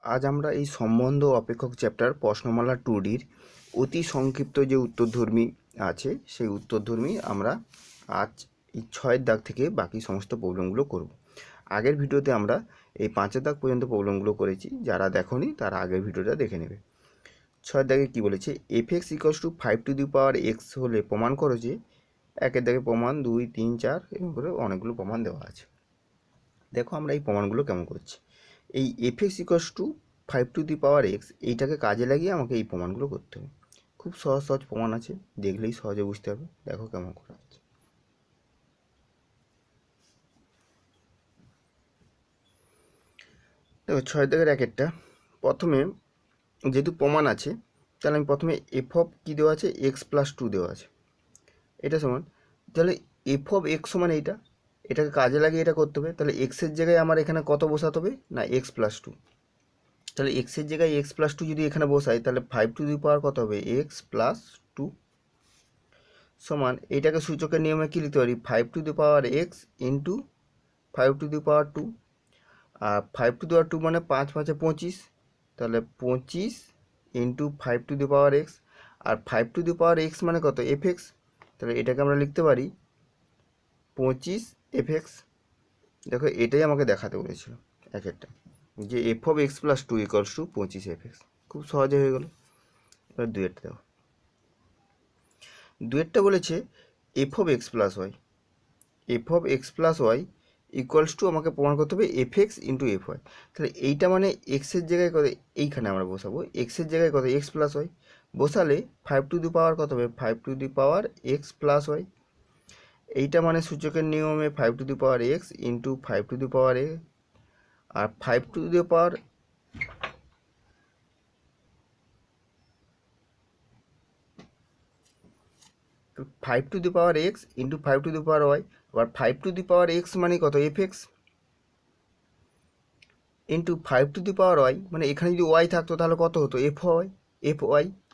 আজ আমরা এই সম্বন্ধ অপেক্ষক চ্যাপ্টার প্রশ্নমালা 2Dর অতি সংক্ষিপ্ত যে উত্তরধর্মী আছে সেই উত্তরধর্মী আমরা আজ এই 6 দাগ থেকে বাকি সমস্ত প্রবলেমগুলো করব। আগের ভিডিওতে আমরা এই 5 দাগ পর্যন্ত প্রবলেমগুলো করেছি, যারা দেখোনি তারা আগের ভিডিওটা দেখে নেবে। 6 দাগে কি বলেছে, fx = 5⁴x হলে প্রমাণ করো যে, একের দাগে প্রমাণ 2, 3, 4 এরকম করে অনেকগুলো প্রমাণ দেওয়া আছে। দেখো আমরা এই প্রমাণগুলো কেমন করছি। এই fx = 5⁴x এইটাকে কাজে লাগিয়ে আমাকে এই প্রমাণগুলো করতে হবে। খুব সহজ সহজ প্রমাণ আছে, দেখলেই সহজে বুঝতে হবে। দেখো কেমন করা আছে। দেখো 6 দাগের একেরটা, প্রথমে যেহেতু প্রমাণ আছে তাহলে আমি প্রথমে কি দেওয়া আছে, x+2 দেওয়া আছে, এটা সমান, তাহলে f(x) সমান এটাকে কাজে লাগিয়ে এটা করতে হবে। তাহলে এক্সের জায়গায় আমার এখানে কত বসাতে হবে না, x+2। তাহলে এক্সের জায়গায় x+2 যদি এখানে বসাই তাহলে 5⁴ কত হবে, x+2 সমান, এইটাকে সূচকের নিয়মে কি লিখতে পারি, 5⁴x ইন্টু 5⁴2। আর 5⁴2 মানে 5 5 25, তাহলে 25 ইন্টু 5⁴x। আর 5⁴x মানে কত, fx, তাহলে এটাকে আমরা লিখতে পারি 25fx। দেখো এটাই আমাকে দেখাতে বলেছিল একটা, যে f(x+2) = 25fx। খুব সহজে হয়ে গেল। এবার দুয়েরটা দেখো, দুয়েরটা বলেছে f(x+y) আমাকে প্রমাণ করতে হবে fx ইন্টু fy। তাহলে এইটা মানে এক্সের জায়গায় কত, এইখানে আমরা বসাবো এক্সের জায়গায় কত, x+y বসালে 5⁴ কত হবে, 5⁴x+y। এইটা মানে সূচকের নিয়মে 5⁴x ইন্টু 5⁴a, আর 5⁴x ইন্টু 5⁴y। আবার 5⁴x মানে কত, fx ইন্টু 5⁴y, মানে এখানে যদি y থাকতো তাহলে কত হতো, fy।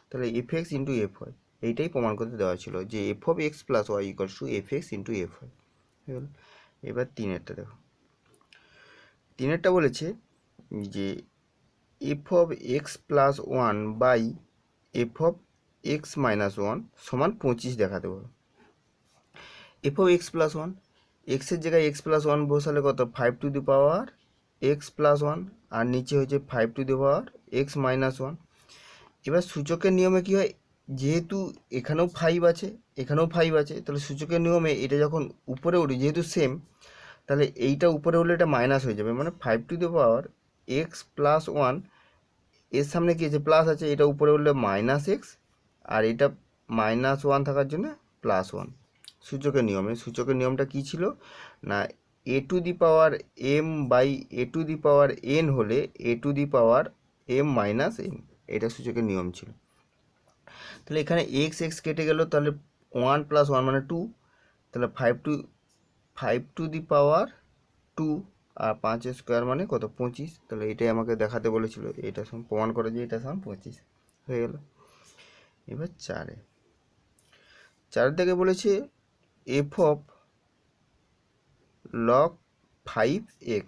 তাহলে fx ইন্টু fy, এইটাই প্রমাণ করতে দেওয়া ছিল যে f(x+y) = fx ইন্টু fy হয়ে গেল। এবার তিনেরটা দেখো, তিনেরটা বলেছে যে f(x+1) বাই f(x−1) সমান 25 দেখাতে বলো। f(x+1), এক্সের জায়গায় x+1 বসালে কত, 5⁴x+1, আর নিচে হচ্ছে 5⁴x−1। এবার সূচকের নিয়মে কি হয়, যেহেতু এখানেও 5 আছে এখানেও 5 আছে, তাহলে সূচকের নিয়মে এটা যখন উপরে উঠে, যেহেতু সেম, তাহলে এইটা উপরে হলে এটা মাইনাস হয়ে যাবে, মানে 5⁴x+1 এর সামনে কি আছে, প্লাস আছে, এটা উপরে উঠলে -x, আর এটা -1 থাকার জন্য +1। সূচকের নিয়মটা কি ছিল না, a⁴m/a⁴n হলে a⁴m−n, এটা সূচকের নিয়ম ছিল। তাহলে এখানে x কেটে গেল, তাহলে 1 + 1 মানে 2, তাহলে 5⁴2 আর 5² মানে কত, 25। তাহলে এটাই আমাকে দেখাতে বলেছিল, এটা প্রমাণ করে যে এটা সমান 25 হয়ে গেল। এবার চারের দিকে বলেছে f(log5x)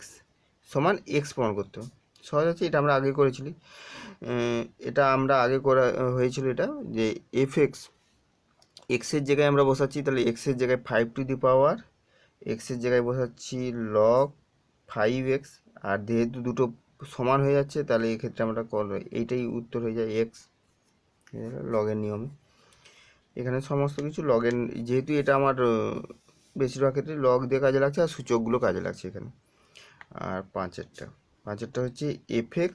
সমান x প্রমাণ করতে হবে। সহজ আছে, এটা আমরা আগে করেছিলি, এটা আমরা আগে করা হয়েছিল, এটা যে এক্সের জায়গায় আমরা বসাচ্ছি, তাহলে এক্সের জায়গায় 5⁴, এক্সের জায়গায় বসাচ্ছি log5x, আর যেহেতু দুটো সমান হয়ে যাচ্ছে তাহলে এক্ষেত্রে আমরা এইটাই উত্তর হয়ে যায় x, লগের নিয়মে। এখানে সমস্ত কিছু লগের, যেহেতু এটা আমার বেশিরভাগ ক্ষেত্রে লগ দিয়ে কাজে লাগছে, আর সূচকগুলো কাজে লাগছে এখানে। আর পাঁচেরটা হচ্ছে fx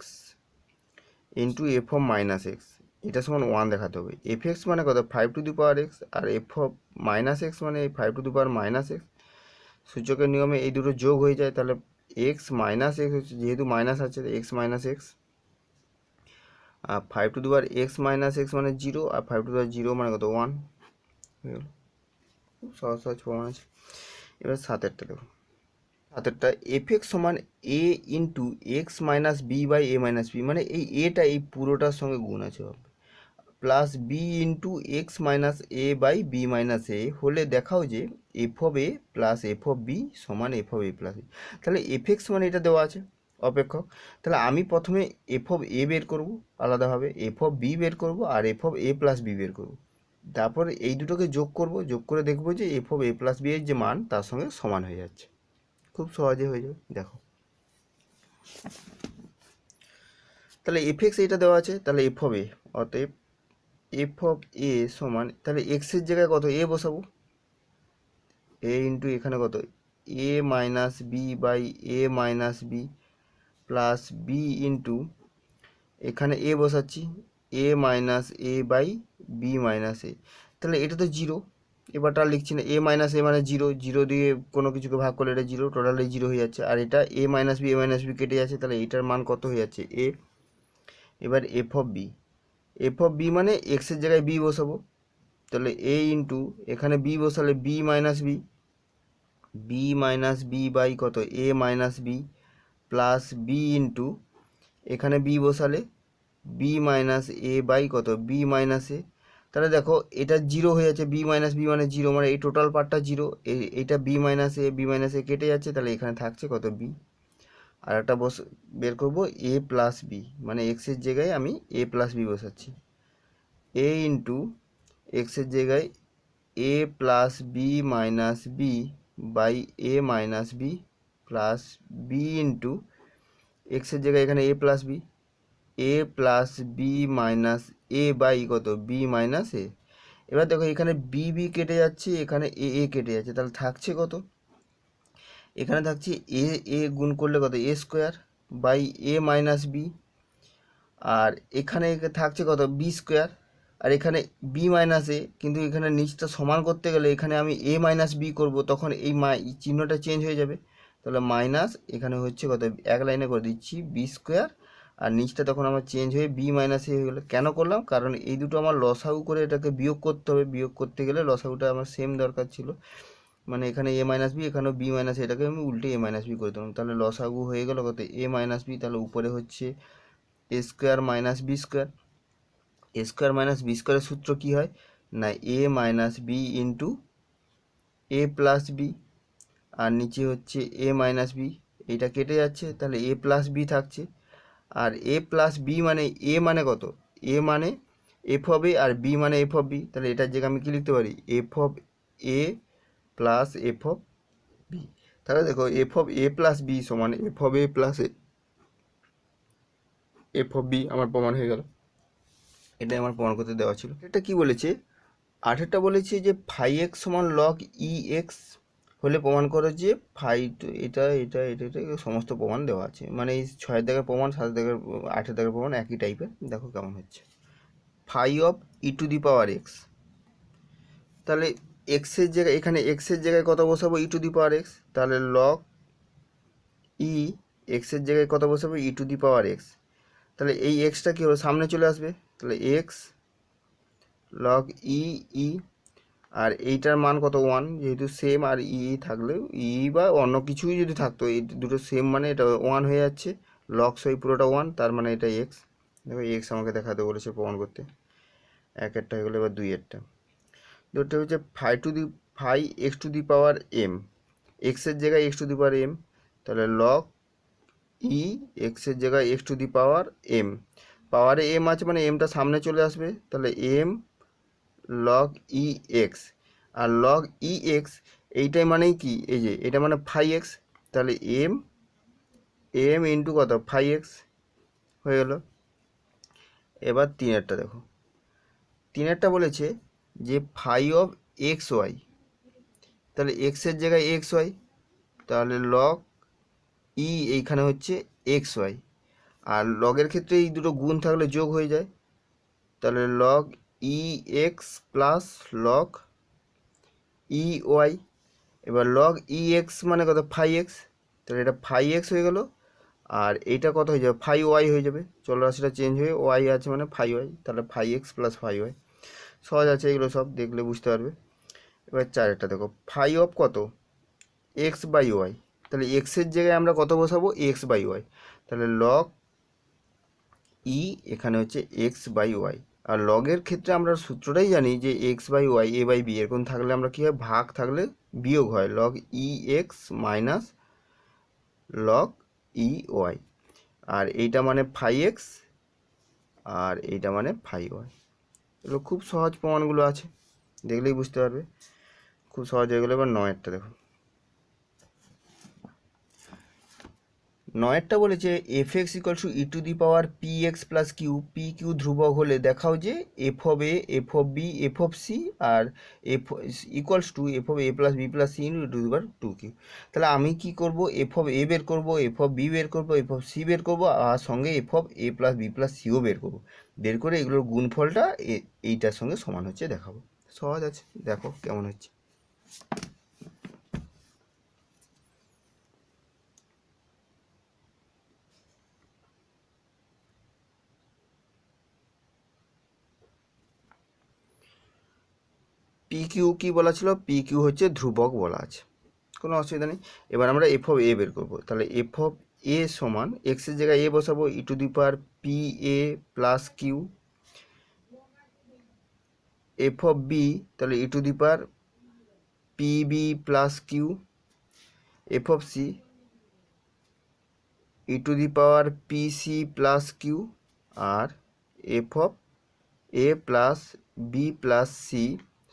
ইন্টু f(-x), এটা সমান 1 দেখাতে হবে। fx মানে কত, 5⁴x, আর f(-x) মানে 5⁴ সূচকের নিয়মে এই দুটো যোগ হয়ে যায়, তাহলে x - x হচ্ছে, যেহেতু মাইনাস আছে x-x, আর 5⁴x মানে 0, আর 5⁴ মানে কত, 1 হয়ে গেল। খুব সহজ প্রমাণ আছে। এবার সাতেরটা দেখো, সাতেরটা fx সমান a ইন্টু x-b/a-b, মানে এই এটা এই পুরোটার সঙ্গে গুণ আছে প্লাস b ইন্টু x-a/b-a হলে দেখাও যে f(a) প্লাস f(b) সমান f(a প্লাস b। তাহলে fx মানে এটা দেওয়া আছে, অপেক্ষক। তাহলে আমি প্রথমে এফ অফ এ বের করব আলাদাভাবে, এফ অফ বি বের করব, আর F of A plus B বের করব। তারপর এই দুটোকে যোগ করব, যোগ করে দেখব যে f of A plus b এর যে মান তার সঙ্গে সমান হয়ে যাচ্ছে। খুব সহজে হয়ে যাবে, দেখো। তাহলে এফ এক্স এইটা দেওয়া আছে, তাহলে এফ অফ এ, অতএব এফ অফ এ সমান, তাহলে এক্সের জায়গায় কত এ বসাবো, এ ইন্টু এখানে কত এ minus B by A minus B plus B into এখানে এ বসাচ্ছি A minus A by B minus এ। তাহলে এটা তো জিরো, এবারটা আর লিখছি না, এ মাইনাস এ মানে জিরো, জিরো দিয়ে কোনো কিছুকে ভাগ করলে এটা জিরো, টোটালি জিরো হয়ে যাচ্ছে। আর এটা এ মাইনাস বি কেটে যাচ্ছে, তাহলে এটার মান কত হয়ে যাচ্ছে এ। এবার F of B, F of B মানে এক্সের জায়গায় বি বসাবো, তাহলে এ ইন্টু এখানে বি বসালে B minus B, B minus B by কত এ minus B plus B into এখানে বি বসালে বি মাইনাস এ বাই কত বি মাইনাস এ। তাহলে দেখো এটা জিরো হয়ে যাচ্ছে, বি মাইনাস বি মানে জিরো, মানে এই টোটাল পার্টটা জিরো, এইটা বি মাইনাস এ কেটে যাচ্ছে, তাহলে এখানে থাকছে কত বি। আর একটা বের করবো এ প্লাস বি, মানে এক্সের জায়গায় আমি এ প্লাস বি বসাচ্ছি, এ ইন্টু এক্সের জায়গায় A plus B minus B by A minus B plus B into এক্সের জায়গায় এখানে A plus B, A plus B minus A by কত বি মাইনাস এ। এবার দেখো এখানে বি বি কেটে যাচ্ছে, এখানে এ এ কেটে যাচ্ছে, তাহলে থাকছে কত, এখানে থাকছে এ এ গুণ করলে কত A square by A minus B, আর এখানে থাকছে কত বি স্কোয়ার, আর এখানে বি মাইনাস এ, কিন্তু এখানে নিচটা সমান করতে গেলে এখানে আমি এ মাইনাস বি করবো, তখন এই চিহ্নটা চেঞ্জ হয়ে যাবে, তাহলে মাইনাস এখানে হচ্ছে কত এক লাইনে করে দিচ্ছি বি স্কোয়ার, আর নিচটা তখন আমার চেঞ্জ হয়ে বি মাইনাস এ হয়ে গেলো। কেন করলাম, কারণ এই দুটো আমার লসাগু করে এটাকে বিয়োগ করতে হবে, বিয়োগ করতে গেলে লসাগুটা আমার সেম দরকার ছিল, মানে এখানে এ মাইনাস বি, এখানেও বি মাইনাস, এটাকে আমি উল্টে এ মাইনাস বি করে দিলাম, তাহলে লসাগু হয়ে গেল কত এ মাইনাস বি, তাহলে উপরে হচ্ছে এ স্কোয়ার মাইনাস বি স্কোয়ার। এ স্কোয়ার মাইনাস বি স্কোয়ারের সূত্র কী হয় না এ মাইনাস বি ইন্টু এ প্লাস বি, আর নিচে হচ্ছে এ মাইনাস বি, এইটা কেটে যাচ্ছে, তাহলে এ প্লাস বি থাকছে, আর এ প্লাস বি মানে এ মানে কত এ মানে এফ অফ এ, আর বি মানে এফ অফ বি, তাহলে এটার জায়গায় আমি কী লিখতে পারি F of A plus F of B. তাহলে দেখো F of A plus B সমান F of A plus F of B আমার প্রমাণ হয়ে গেল। এটাই আমার প্রমাণ করতে দেওয়া ছিল। এটা কি বলেছে, আঠেরটা বলেছে যে ফাই এক্স সমান লগ ই এক্স হলে প্রমাণ করো যে ফাই, এটা এটা এটা এটা সমস্ত প্রমাণ দেওয়া আছে, মানে এই 6 দাগের প্রমাণ 7 দাগের 8 দাগের প্রমাণ একই টাইপের। দেখো কেমন হচ্ছে, phi of e to the power x, তাহলে এক্সের জায়গায় এখানে এক্সের জায়গায় কত বসাবো ই টু দি পাওয়ার এক্স, তাহলে লগ ই এক্সের জায়গায় কত বসাবো ই টু দি পাওয়ার এক্স, তাহলে এই এক্সটা কী হবে সামনে চলে আসবে, তাহলে এক্স লগ ই ই, আর এইটার মান কত ওয়ান, যেহেতু সেম, আর ই থাকলে ই বা অন্য কিছুই যদি থাকতো এই দুটো সেম, মানে এটা ওয়ান হয়ে যাচ্ছে, লগ সই পুরোটা ওয়ান, তার মানে এটা এক্স। দেখো এক্স আমাকে দেখাতে বলেছে প্রমাণ করতে, একেরটা হয়ে গেলো, এবার দুইয়েরটা, দুটো হচ্ছে phi x to the power m, এক্সের জায়গায় x to the power m, তাহলে লগ ই এক্সের জায়গায় x to the power m, পাওয়ারে এম আছে মানে এমটা সামনে চলে আসবে, তাহলে এম লগ ই এক্স, আর লগ ই এক্স এইটাই মানেই কি এই যে এটা মানে ফাই এক্স, তাহলে এম এম ইন্টু কত ফাই এক্স হয়ে গেল। এবার তিনেরটা দেখো, তিনেরটা বলেছে যে ফাই অফ এক্স ওয়াই, তাহলে এক্সের জায়গায় এক্স ওয়াই, তাহলে লগ ই এইখানে হচ্ছে এক্স ওয়াই, আর লগের ক্ষেত্রে এই দুটো গুণ থাকলে যোগ হয়ে যায়, তাহলে লগ ই X plus log E Y. এবার লগ ই এক্স মানে কত ফাই এক্স, তাহলে এটা ফাই এক্স হয়ে গেল, আর এইটা কত হয়ে যাবে ফাই ওয়াই হয়ে যাবে, চলরাশিটা চেঞ্জ হয়ে ওয়াই আছে মানে ফাই ওয়াই, তাহলে phi x plus phi y. সহজ আছে, এগুলো সব দেখলে বুঝতে পারবে। এবার চারেরটা দেখো, ফাই অফ কত এক্স বাই ওয়াই, তাহলে এক্সের জায়গায় আমরা কত বসাবো এক্স বাই ওয়াই, তাহলে লগ ই এখানে হচ্ছে এক্স বাই ওয়াই, আর লগের ক্ষেত্রে আমরা সূত্রটাই জানি যে X by Y A by B এরকম থাকলে আমরা কী হয় ভাগ থাকলে বিয়োগ হয়, লগ ই X minus log E Y, আর এইটা মানে 5x আর এইটা মানে 5y। এগুলো খুব সহজ প্রমাণগুলো আছে, দেখলেই বুঝতে পারবে, খুব সহজ হয়ে গেলো। এবার 9-এরটা দেখো। 9-এরটা বলেছে f x equal to e to the power p x plus q, p q ধ্রুবক হলে দেখাও যে f of a, F of B, F of c আর f equals to f of A plus B plus c into E to the power 2 q. তাহলে আমি কি করব, F of এ বের করব, এফ অফ বি বের করব, এফ অফ সি বের করব, আর সঙ্গে f of A plus B plus সিও বের করব। বের করে এগুলোর গুণফলটা এইটার সঙ্গে সমান হচ্ছে দেখাবো। সহজ আছে, দেখো কেমন হচ্ছে। পি কিউ কি বলা ছিল, পি কিউ হচ্ছে ধ্রুবক বলা আছে, কোনো অসুবিধা নেই। এবার আমরা এফ অফ এ বের করবো, তাহলে এফ অফ এ সমান এক্সের জায়গায় এ বসাবো, ই to the power P A plus Q. F of B তাহলে E to the power P B plus Q. F of C E to the power P C plus Q. আর F of A plus B plus C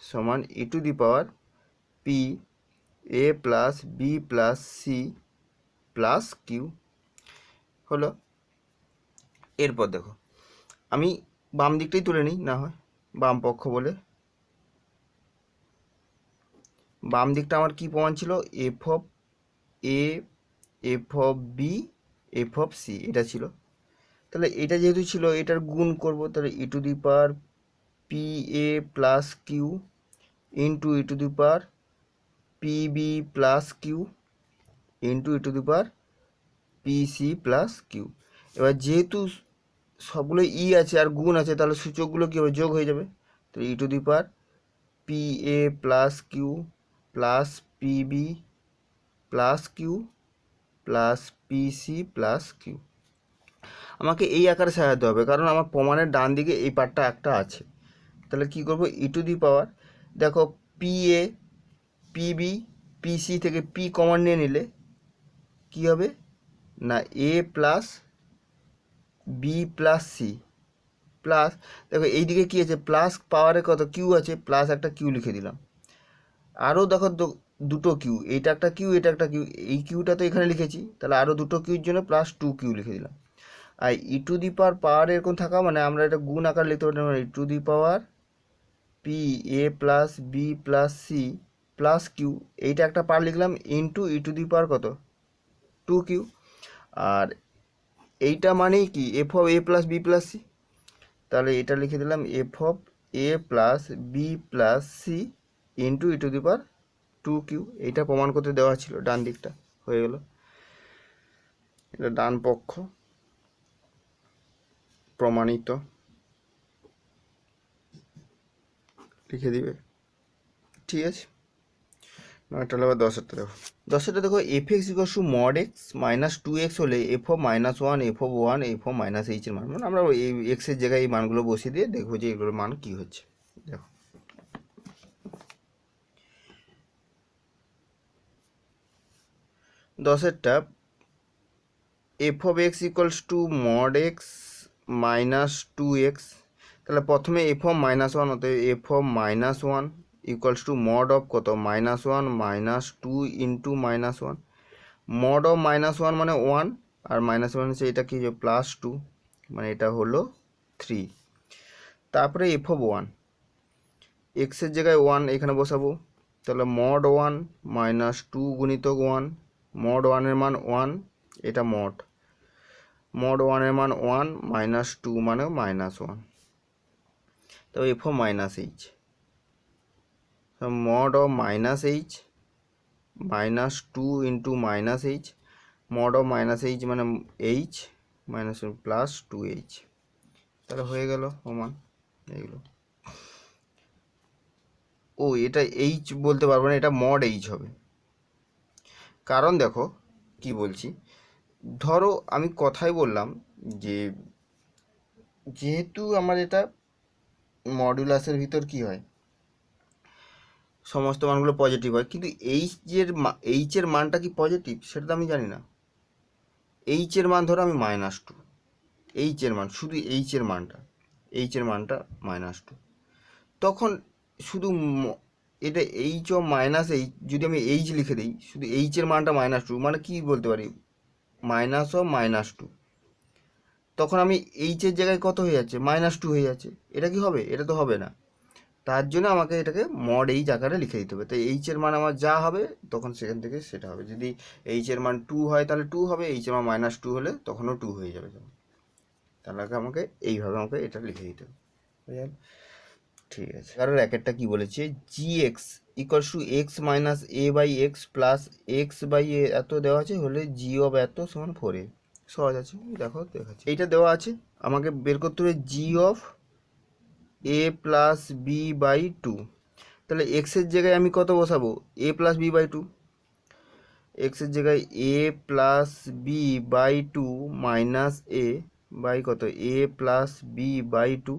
সমান E to the power P A plus B plus C plus Q হলো। এরপর দেখো, আমি বাম দিকটাই তুলে নিই না হয়, বাম পক্ষ বলে। বাম দিকটা আমার কি প্রমাণ ছিল, f of a, F of B, F of c, এটা ছিল। তাহলে এটা যেহেতু ছিল, এটার গুণ করব, তাহলে E to the power P A plus Q into E to the power P B plus Q into E to the power P C plus Q. এবার যেহেতু সবগুলো ই আছে আর গুণ আছে, তাহলে সূচকগুলো কী হবে, যোগ হয়ে যাবে। তো E to the power P A plus Q plus P B plus Q plus P C plus Q. আমাকে এই আকারে সাজাতে হবে, কারণ আমার প্রমাণের ডান দিকে এই পার্টটা একটা আছে। তাহলে কি করব, ই টু দি পাওয়ার, দেখো P A, P B, P C থেকে পি কমন নিয়ে নিলে কি হবে না, A plus B plus C plus, দেখো এইদিকে কী আছে, প্লাস পাওয়ারে কত কিউ আছে, প্লাস একটা কিউ লিখে দিলাম। আরও দেখো দুটো কিউ, এইটা একটা কিউ, এটা একটা কিউ, এই কিউটা তো এখানে লিখেছি, তাহলে আরও দুটো কিউর জন্য প্লাস 2 কিউ লিখে দিলাম। আর ই টু দি পাওয়ার এরকম থাকা মানে আমরা এটা গুণ আকার লিখতে পারি, মানে E to the power P A plus B plus C plus Q, এইটা একটা পার লিখলাম ইন্টু ই টু দি পাওয়ার কত 2 কিউ। আর এইটা মানেই কি, f of A plus B plus c, তাহলে এটা লিখে দিলাম f of A plus B plus c into E to the power 2 q. এইটা প্রমাণ করতে দেওয়া ছিল, ডান দিকটা হয়ে গেল, এটা ডান পক্ষ প্রমাণিত, লিখে দিবে, ঠিক আছে। নয়টা হলে আবার 10-এরটা দেখো। 10-এরটা দেখো, F x equal to mod X minus 2x হলে F of -1, F of 1, F of -h-এর মান, মানে আমরা এই এক্সের জায়গায় এই মানগুলো বসিয়ে দিয়ে দেখবো যে এগুলোর মান কী হচ্ছে। দেখো 10-এরটা, F of X equals to mod X minus 2x, তাহলে প্রথমে এফ অফ -1 হতে F of -1 equals to mod of কত, -1 -2 ইন্টু -1, মড অফ -1 মানে 1 আর -1 হচ্ছে এটা কি, +2 মানে এটা হলো 3। তারপরে এফ অফ 1, এক্সের জায়গায় 1 এখানে বসাবো, তাহলে মড 1 -2 গুণিতক 1, মড 1-এর মান 1, এটা মড 1-এর মান 1 -2 মানে -1, তো F of -h, mod of -h -2 into -h, mod of -h মানে h মাইনাস প্লাস 2h, তাহলে হয়ে গেল সমান এইগুলো। ও এটা h বলতে পারবো না, এটা মড h হবে, কারণ দেখো কি বলছি, ধরো আমি কথাই বললাম যে যেহেতু আমার এটা মডুলাসের ভিতর কি হয়, সমস্ত মানগুলো পজিটিভ হয়, কিন্তু এইচের মানটা কি পজিটিভ সেটা তো আমি জানি না। এইচের মান ধরো আমি -2, এইচের মান শুধু এইচের মানটা -2, তখন শুধু এটা এইচ ও মাইনাস এইচ, যদি আমি এইচ লিখে দিই শুধু এইচের মানটা -2, মানে কি বলতে পারি -2, তখন আমি এইচের জায়গায় কত হয়ে যাচ্ছে -2 হয়ে যাচ্ছে, এটা কি হবে? এটা তো হবে না। তার জন্য আমাকে এটাকে মড এইচ আকারে লিখে দিতে হবে। তাই এইচের মান আমার যা হবে তখন সেখান থেকে সেটা হবে। যদি এইচের মান 2 হয় তাহলে 2 হবে, এইচের মান -2 হলে তখনও 2 হয়ে যাবে। তাহলে আমাকে এইভাবে আমাকে এটা লিখে দিতে হবে, বুঝলেন? ঠিক আছে। কারণ র্যাকেটটা কি বলেছে, gx equals to X minus A by X plus X by A এত দেওয়া আছে, হলে জি অফ এত সমান 4a। সহজ আছে, দেখো দেখাচ্ছি। এইটা দেওয়া আছে, আমাকে বের করতে হবে G of A plus B by 2। তাহলে এক্সের জায়গায় আমি কত বসাবো, এ প্লাস বি বাই 2। এক্সের জায়গায় A plus B by 2 minus A by কত, A plus B by 2,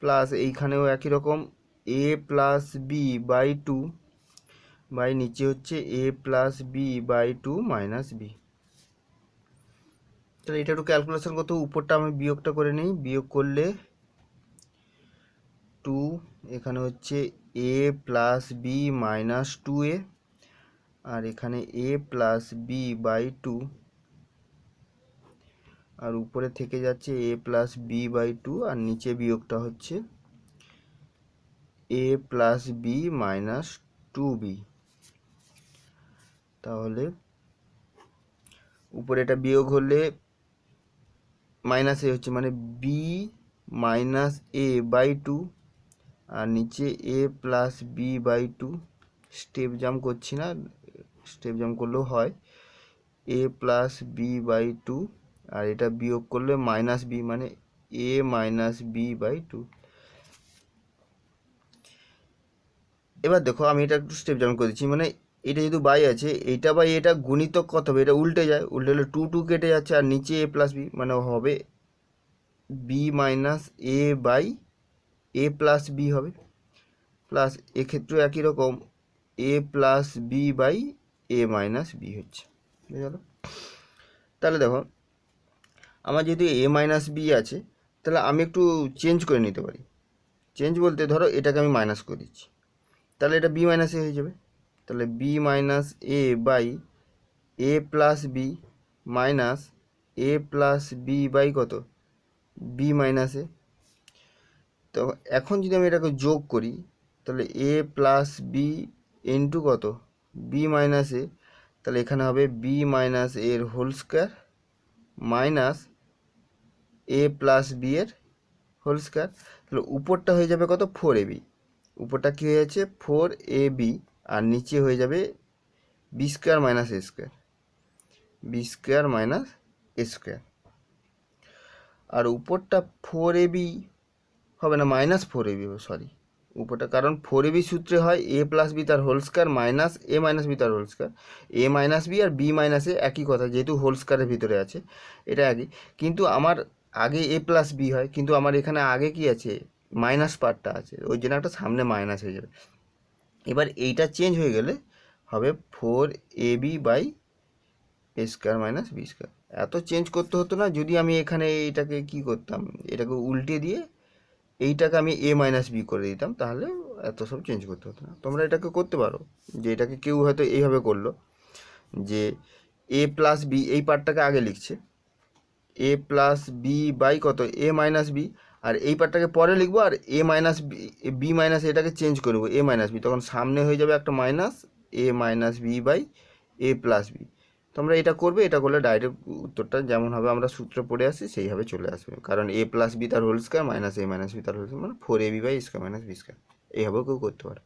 plus এইখানেও একই রকম A plus B by 2 by নিচে হচ্ছে A plus B by 2 minus B. তাহলে এটা একটু ক্যালকুলেশন করতে, উপরটা আমি বিয়োগটা করে নিই, বিয়োগ করলে 2, এখানে হচ্ছে A plus B minus 2a, আর এখানে এ প্লাস বি বাই 2, আর উপরে থেকে যাচ্ছে এ প্লাস বি বাই 2, আর নিচে বিয়োগটা হচ্ছে A plus B minus 2b। তাহলে উপরে এটা বিয়োগ হলে মাইনাস এ হচ্ছে, মানে বি মাইনাস এ বাই 2, আর নিচে এ প্লাস বি বাই 2। স্টেপ জাম করছি না, স্টেপ জাম করলেও হয়, এ প্লাস বি বাই 2, আর এটা বিয়োগ করলে মাইনাস বি, মানে এ মাইনাস বি বাই 2। এবার দেখো আমি এটা একটু স্টেপ ডাউন করে দিচ্ছি, মানে এটা যেহেতু বাই আছে, এইটা বাই এটা গুণিতক কত হবে, এটা উল্টে যায়, উল্টে হলে 2 কেটে যাচ্ছে, আর নিচে এ প্লাস বি, মানে হবে B minus A by A plus B হবে, প্লাস এক্ষেত্রে একই রকম A plus B by A minus B হচ্ছে, বুঝে গেল? তাহলে দেখো আমার যেহেতু এ মাইনাস বি আছে, তাহলে আমি একটু চেঞ্জ করে নিতে পারি। চেঞ্জ বলতে ধরো এটাকে আমি মাইনাস করে দিচ্ছি, তাহলে এটা বি মাইনাস এ হয়ে যাবে। তাহলে b minus A by A plus B minus a plus B by কত, বি মাইনাস এ। তো এখন যদি আমি এটাকে যোগ করি, তাহলে এ প্লাস বি ইন্টু কত, বি মাইনাস এ, তাহলে এখানে হবে বি মাইনাস এর whole square minus a plus b এর হোল স্কোয়ার। তাহলে উপরটা হয়ে যাবে কত, 4ab, উপরটা কী হয়ে যাচ্ছে 4ab, আর নিচে হয়ে যাবে বি স্কোয়ার মাইনাস এ স্কোয়ার, বি স্কোয়ার মাইনাস এ স্কোয়ার। আর উপরটা 4ab হবে না, -4ab, সরি উপরটা, কারণ 4ab সূত্রে হয় এ প্লাস বি তার whole square minus a minus B তার হোল স্কোয়ার। এ মাইনাস বি আর বি মাইনাস এ একই কথা, যেহেতু হোল স্কোয়ারের ভিতরে আছে এটা একই, কিন্তু আমার আগে এ প্লাস বি হয়, কিন্তু আমার এখানে আগে কি আছে, মাইনাস পার্টটা আছে, ওই জন্য একটা সামনে মাইনাস হয়ে যাবে। এবার এইটা চেঞ্জ হয়ে গেলে হবে 4ab by a square minus b square. এত চেঞ্জ করতে হতো না যদি আমি এখানে এইটাকে কি করতাম, এটাকে উল্টে দিয়ে এইটাকে আমি এ মাইনাস বি করে দিতাম, তাহলে এত সব চেঞ্জ করতে হতো না। তোমরা এটাকে করতে পারো, যে এটাকে কেউ হয়তো এইভাবে করলো যে এ প্লাস বি, এই পার্টটাকে আগে লিখছে এ প্লাস বি বাই কত, এ মাইনাস বি, আর এই পার্টটাকে পরে লিখবো, আর এ মাইনাস বি মাইনাস এটাকে চেঞ্জ করবো এ মাইনাস বি, তখন সামনে হয়ে যাবে একটা minus a minus B by A plus b. তোমরা এটা করবে, এটা করলে ডাইরেক্ট উত্তরটা যেমন হবে আমরা সূত্র পড়ে আসি সেইভাবে চলে আসবে, কারণ এ প্লাস বি তার whole square minus a minus B তার হোল স্কোয়ার, মানে 4ab by square minus b square, এইভাবেও কেউ করতে পারে।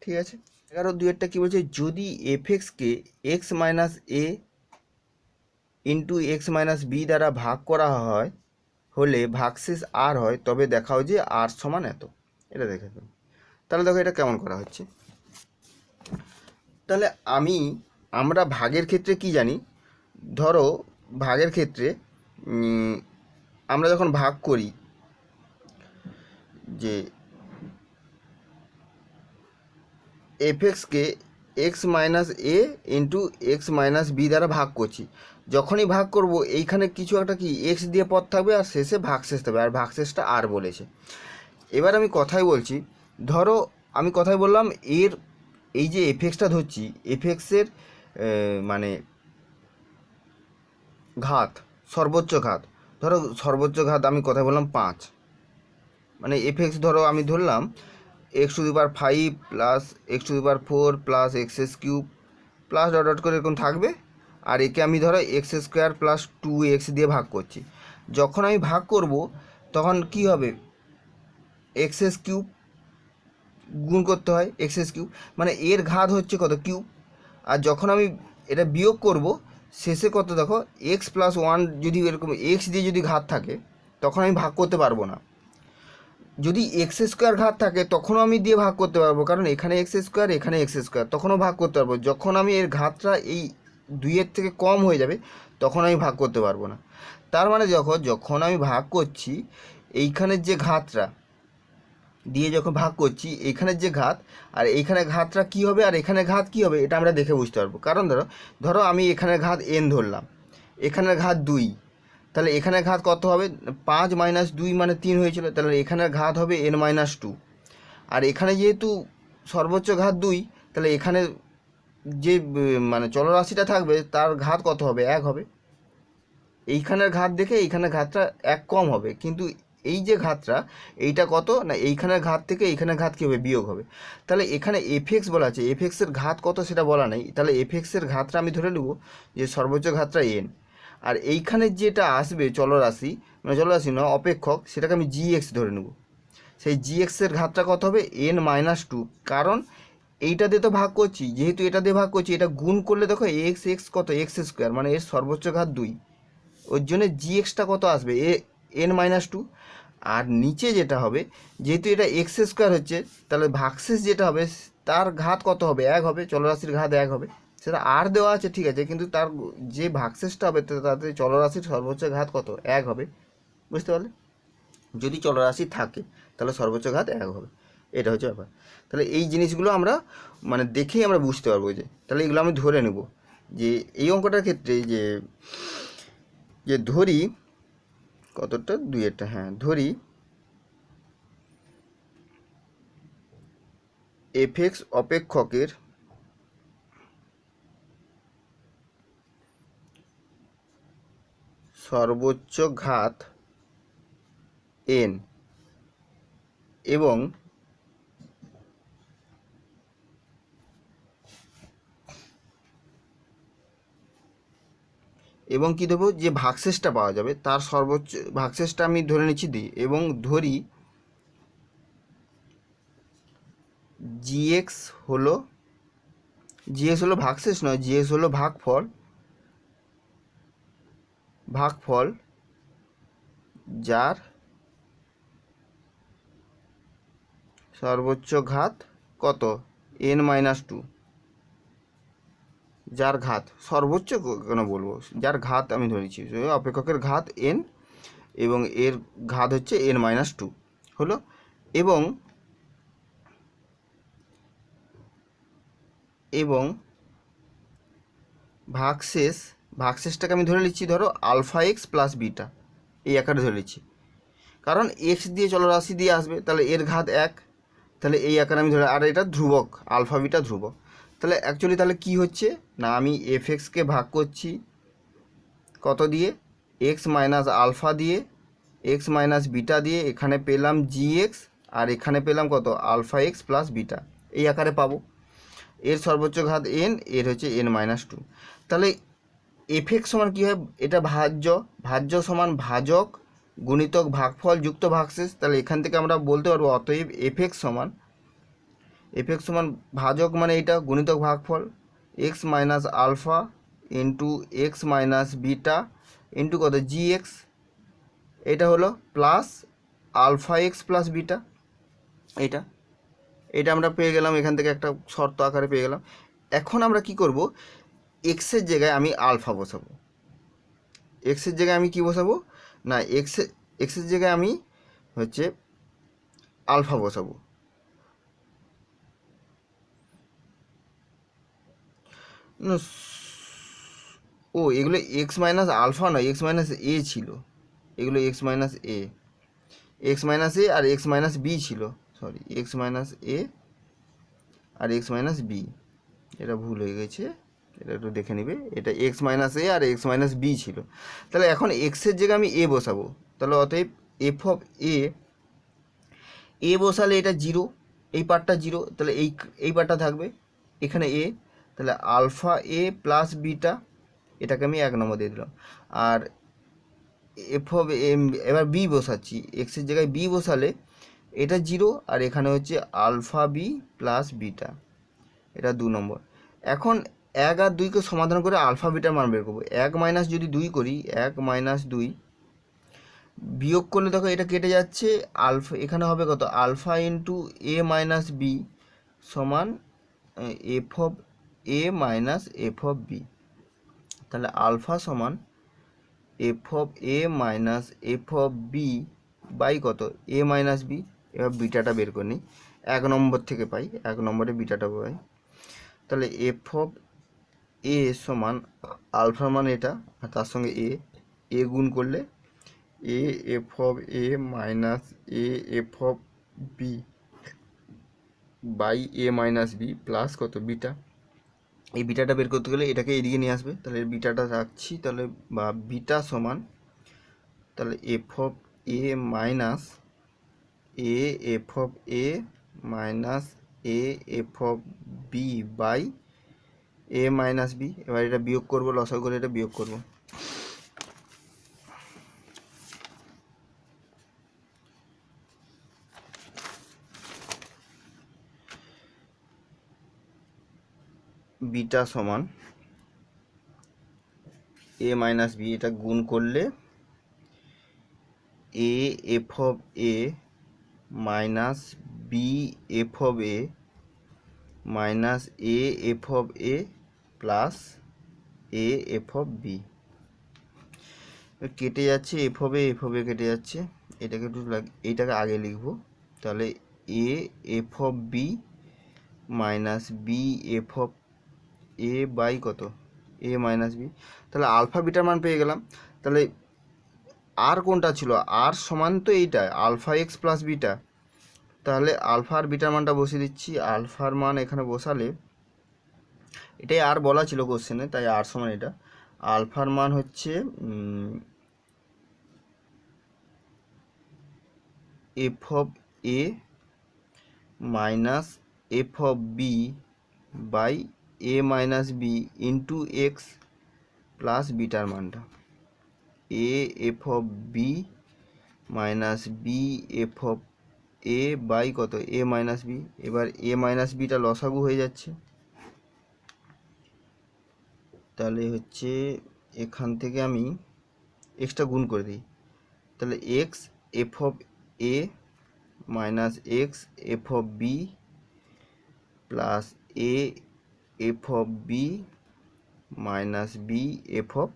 ঠিক আছে। 11-2 কী বলছে, যদি এফএক্সকে x minus A into x minus B দ্বারা ভাগ করা হয় হলে ভাগশেষ আর হয়, তবে দেখাও যে আর সমান এত। এটা দেখে ফেল। তাহলে দেখো এটা কেমন করা হচ্ছে। তাহলে আমরা ভাগের ক্ষেত্রে কি জানি, ধরো ভাগের ক্ষেত্রে আমরা যখন ভাগ করি, যে এফএক্সকে x minus A into x minus B দ্বারা ভাগ করছি, যখনই ভাগ করব এইখানে কিছু একটা কি এক্স দিয়ে পদ থাকবে আর শেষে ভাগশেষ থাকবে, আর ভাগশেষটা আর বলেছে। এবার আমি কথাই বলছি, ধরো আমি কথাই বললাম এর এই যে এফএক্সটা ধরছি, এফএক্সের মানে ঘাত, সর্বোচ্চ ঘাত, ধরো সর্বোচ্চ ঘাত আমি কথা বললাম 5, মানে এফএক্স ধরো আমি ধরলাম x⁵ plus x⁴ plus x³ plus dot dot করে এরকম থাকবে, আর একে আমি ধরো x² প্লাস 2x দিয়ে ভাগ করছি। যখন আমি ভাগ করব তখন কি হবে, x³ গুণ করতে হয় x³ মানে এর ঘাত হচ্ছে কত কিউব, আর যখন আমি এটা বিয়োগ করব শেষে কত দেখো x+1, যদি এরকম x দিয়ে যদি ঘাত থাকে তখন আমি ভাগ করতে পারবো না। যদি x² ঘাত থাকে তখনও আমি দিয়ে ভাগ করতে পারবো, কারণ এখানে x², এখানে x², তখনও ভাগ করতে পারবো। যখন আমি এর ঘাতটা এই 2-এর থেকে কম হয়ে যাবে তখন আমি ভাগ করতে পারবো না। তার মানে যখন আমি ভাগ করছি এইখানের যে ঘাতটা দিয়ে যখন ভাগ করছি এইখানের যে ঘাত, আর এইখানে ঘাতটা কী হবে আর এখানে ঘাত কী হবে এটা আমরা দেখে বুঝতে পারবো। কারণ ধরো আমি এখানের ঘাত n ধরলাম, এখানের ঘাত 2, তাহলে এখানের ঘাত কত হবে, 5 - 2 মানে 3 হয়েছিল, তাহলে এখানের ঘাত হবে n-2। আর এখানে যেহেতু সর্বোচ্চ ঘাত 2, তাহলে এখানে যে মানে চলরাশিটা থাকবে তার ঘাত কত হবে, 1 হবে। এইখানের ঘাত দেখে এইখানের ঘাতটা 1 কম হবে, কিন্তু এই যে ঘাতটা এইটা কত না, এইখানের ঘাত থেকে এইখানের ঘাত কী হবে, বিয়োগ হবে। তাহলে এখানে এফএক্স বলা আছে, এফএক্সের ঘাত কত সেটা বলা নেই, তাহলে এফএক্সের ঘাতটা আমি ধরে নেব যে সর্বোচ্চ ঘাতটা n, আর এইখানে যেটা আসবে চলরাশি, মানে চলরাশি নয় অপেক্ষক, সেটাকে আমি জিএক্স ধরে নেব। সেই জিএক্সের ঘাতটা কত হবে, n-2, কারণ এইটা দিয়ে তো ভাগ করছি, যেহেতু এটা দিয়ে ভাগ করছি এটা গুণ করলে দেখো x কত x², মানে এর সর্বোচ্চ ঘাত 2, ওর জন্য জিএক্সটা কত আসবে n-2। আর নিচে যেটা হবে, যেহেতু এটা x² হচ্ছে, তাহলে ভাগশেষ যেটা হবে তার ঘাত কত হবে, 1 হবে, চলরাশির ঘাত 1 হবে। সেটা আর দেওয়া আছে ঠিক আছে, কিন্তু তার যে ভাগশেষটা হবে তাতে চলরাশির সর্বোচ্চ ঘাত কত, 1 হবে। বুঝতে পারলে, যদি চলরাশি থাকে তাহলে সর্বোচ্চ ঘাত 1 হবে, এটা হচ্ছে ব্যাপার। তাহলে এই জিনিসগুলো আমরা মানে দেখেই আমরা বুঝতে পারবো, যে তাহলে এগুলো আমি ধরে নেব যে এই অঙ্কটার ক্ষেত্রে যে যে ধরি কতটা 2-এরটা, হ্যাঁ ধরি এফএক্স অপেক্ষকের সর্বোচ্চ ঘাত n এবং কী দেবো, যে ভাগশেষটা পাওয়া যাবে তার সর্বোচ্চ ভাগশেষটা আমি ধরে নিচ্ছি দিই, এবং ধরি জিএক্স হলো ভাগশেষ নয়, জিএক্স হলো ভাগফল যার সর্বোচ্চ ঘাত কত, n-2, যার ঘাত সর্বোচ্চ কেন বলবো, যার ঘাত আমি ধরেছি, অপেক্ষকের ঘাত n এবং এর ঘাত হচ্ছে n-2 হলো, এবং ভাগশেষটাকে আমি ধরে নিচ্ছি ধরো α x প্লাস বিটা, এই আকারে ধরে নিচ্ছি, কারণ এক্স দিয়ে চলরাশি দিয়ে আসবে, তাহলে এর ঘাত 1, তাহলে এই আকারে আমি ধরে, আর এটা ধ্রুবক, আলফা বিটা ধ্রুবক। তাহলে অ্যাকচুয়ালি তাহলে কি হচ্ছে না, আমি এফএক্সকে ভাগ করছি কত দিয়ে, এক্স মাইনাস আলফা দিয়ে, এক্স মাইনাস বিটা দিয়ে, এখানে পেলাম জিএক্স, আর এখানে পেলাম কত, α x প্লাস বিটা, এই আকারে পাবো। এর সর্বোচ্চ ঘাত n, এর হচ্ছে n-2। তাহলে এফএক্স সমান কী হয়, এটা ভাজ্য সমান ভাজক গুণিতক ভাগফল যুক্ত ভাগশেষ। তাহলে এখান থেকে আমরা বলতে পারবো অতএব এফএক্স সমান ভাজক মানে এইটা গুণিতক ভাগফল x minus alpha into x minus beta into কত জিএক্স, এটা হলো প্লাস α x প্লাস বিটা, এটা আমরা পেয়ে গেলাম, এখান থেকে একটা শর্ত আকারে পেয়ে গেলাম। এখন আমরা কি করব, এক্সের জায়গায় আমি আলফা বসাবো, এক্সের জায়গায় আমি কি বসাবো না, এক্সের জায়গায় আমি হচ্ছে আলফা বসাবো। ও এগুলো এক্স মাইনাস আলফা নয়, এক্স মাইনাস এ ছিল, এগুলো এক্স মাইনাস এ, এক্স মাইনাস এ আর এক্স মাইনাস বি ছিল, সরি এক্স মাইনাস এ আর এক্স মাইনাস বি, এটা ভুল হয়ে গেছে, এটা একটু দেখে নিবে, এটা এক্স মাইনাস এ আর এক্স মাইনাস বি ছিল। তাহলে এখন এক্সের জায়গায় আমি এ বসাবো, তাহলে অতএব এফ অফ এ বসালে এটা জিরো, এই পার্টটা জিরো, তাহলে এই পার্টটা থাকবে, এখানে এ, তাহলে আলফা এ প্লাস বিটা, এটাকে আমি 1 নম্বর দিয়ে দিলাম। আর এফ অফ এম, এবার বি বসাচ্ছি, এক্সের জায়গায় বি বসালে এটা জিরো, আর এখানে হচ্ছে আলফা বি প্লাস বিটা, এটা 2 নম্বর। এখন 1 আর 2কে সমাধান করে আলফা বিটার মান বের করবো। 1 মাইনাস যদি 2 করি, 1 মাইনাস 2 বিয়োগ করলে দেখো এটা কেটে যাচ্ছে, আলফা এখানে হবে কত, আলফা ইন্টু এ মাইনাস বি সমান F of A minus F of B, তাহলে আলফা সমান F of A minus F of B by কত, এ মাইনাস বি। এবার বিটাটা বের করে নিই, 1 নম্বর থেকে পাই, 1 নম্বরে বিটাটা পাই, তাহলে এফ অফ এ সমান আলফার মান এটা, আর তার সঙ্গে এ গুণ করলে a F of A minus a F of B by A minus B plus কত বিটা। এই বিটাটা বের করতে গেলে এটাকে এদিকে নিয়ে আসবে, তাহলে বিটাটা রাখছি, তাহলে বা বিটা সমান, তাহলে f of A minus a F of A minus a F of B by A minus b. এবার এটা বিয়োগ করবো, লসাগু করে এটা বিয়োগ করবো, বিটা সমান এ মাইনাস বি, এটা গুণ করলে a F of A minus B F of A minus a F of A plus A F of b. কেটে যাচ্ছে, এফ অফ এ কেটে যাচ্ছে, এটাকে একটু এইটাকে আগে লিখবো, তাহলে a F of B minus B F of A by কত, এ মাইনাস বি। তাহলে আলফা বিটার মান পেয়ে গেলাম। তাহলে আর কোনটা ছিল, আর সমান তো এইটা আলফা এক্স প্লাস বিটা, তাহলে আলফা আর বিটার মানটা বসিয়ে দিচ্ছি। আলফার মান এখানে বসালে, এটাই আর বলা ছিল কোশ্চেনে, তাই আর সমান এটা, আলফার মান হচ্ছে F of A minus F of B by A minus B into X plus বিটার মানটা A F of B minus B F of A by কত, এ মাইনাস বি। এবার এ মাইনাস বিটা লসাগু হয়ে যাচ্ছে, তাহলে হচ্ছে এখান থেকে আমি এক্সটা গুণ করে দিই, তাহলে X F of A minus X F of B plus A F of B minus B F of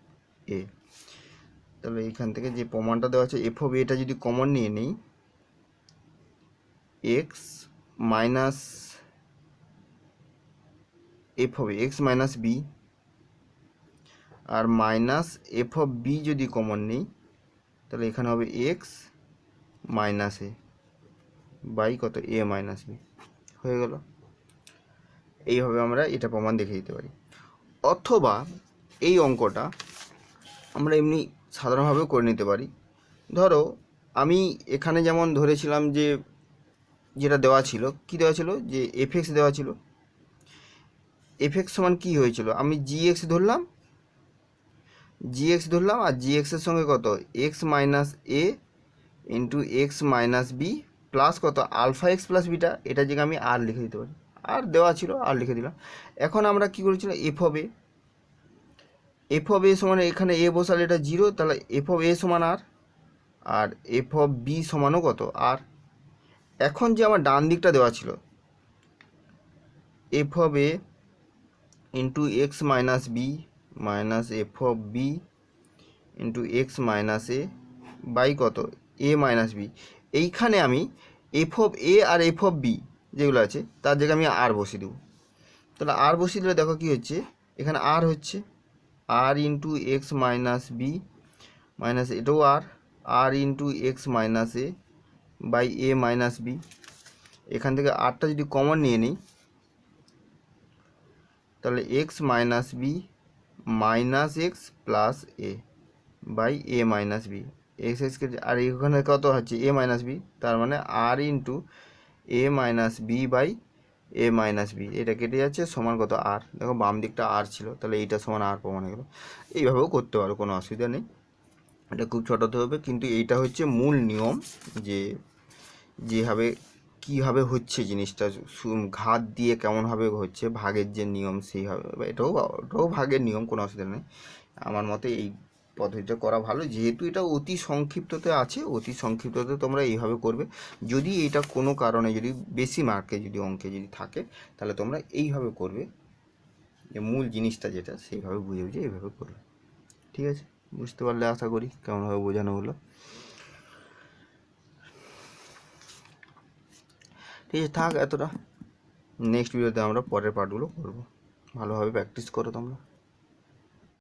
A. তাহলে এইখান থেকে যে প্রমাণটা দেওয়া আছে, এফ অফ এটা যদি কমন নিয়ে নিই, x minus F of x minus B, আর মাইনাস এফ অফ বি যদি কমন নিই, তাহলে এখানে হবে এক্স মাইনাস এ বাই কত, এ মাইনাস বি, হয়ে গেল। এইভাবে আমরা এটা প্রমাণ দেখে দিতে পারি। অথবা এই অঙ্কটা আমরা এমনি সাধারণভাবেও করে নিতে পারি। ধরো আমি এখানে যেমন ধরেছিলাম যে যেটা দেওয়া ছিল, কি দেওয়া ছিল, যে এফ এক্স দেওয়া ছিল, এফ এক্স সমান কী হয়েছিল, আমি জি এক্স ধরলাম, আর জি এক্সের সঙ্গে কত, X minus A into x minus B plus কত, আলফা এক্স প্লাস বিটা, এটার জায়গায় আমি আর লিখে দিতে পারি, আর দেওয়া ছিল আর লিখে দিলাম। এখন আমরা কি করেছিলাম, এফ অফ এ সমান, এখানে এ বসালে এটা জিরো, তাহলে এফ অফ এ সমান আর এফ অফ বি সমানও কত, আর। এখন যে আমার ডান দিকটা দেওয়া ছিল, f of a into x minus B minus F of b into x minus A by কত, এ মাইনাস বি, এইখানে আমি এফ অফ এ আর এফ অফ বি যেগুলো আছে তার জায়গায় আমি আর বসিয়ে দেবো। তাহলে আর বসিয়ে দিলে দেখো কী হচ্ছে, এখানে আর হচ্ছে, R into x minus B minus এটাও R into x minus A by A minus B. এখান থেকে আরটা যদি কমন নিয়ে নিই তাহলে X minus B minus X plus A by A minus B. X এক্সকে আর এখানে কত হচ্ছে এ মাইনাস বি, তার মানে R into A minus B by A minus B. এটা কেটে যাচ্ছে, সমান কত আর। দেখো বাম দিকটা আর ছিল, তাহলে এইটা সমান আর প্রমাণ হয়ে গেল। এইভাবেও করতে পারো, কোনো অসুবিধা নেই, এটা খুব ছোটোতে হবে। কিন্তু এইটা হচ্ছে মূল নিয়ম, যে যেভাবে কীভাবে হচ্ছে জিনিসটা, ঘাত দিয়ে কেমনভাবে হচ্ছে, ভাগের যে নিয়ম সেইভাবে। এটাও ভাগের নিয়ম, কোনো অসুবিধা নেই। আমার মতে এই পদ্ধতিটা করা ভালো, যেহেতু এটা অতি সংক্ষিপ্ততে আছে। অতি সংক্ষিপ্ততে তোমরা এইভাবে করবে। যদি এটা কোনো কারণে যদি বেশি মার্কে যদি অঙ্কে যদি থাকে, তাহলে তোমরা এইভাবে করবে, যে মূল জিনিসটা যেটা সেইভাবে বুঝে বুঝে এইভাবে করবে। ঠিক আছে, বুঝতে পারলে আশা করি কেমনভাবে বোঝানো হলো। ঠিক আছে, থাক এতটা। নেক্সট ভিডিওতে আমরা পরের পার্টগুলো করবো। ভালোভাবে প্র্যাকটিস করো তোমরা।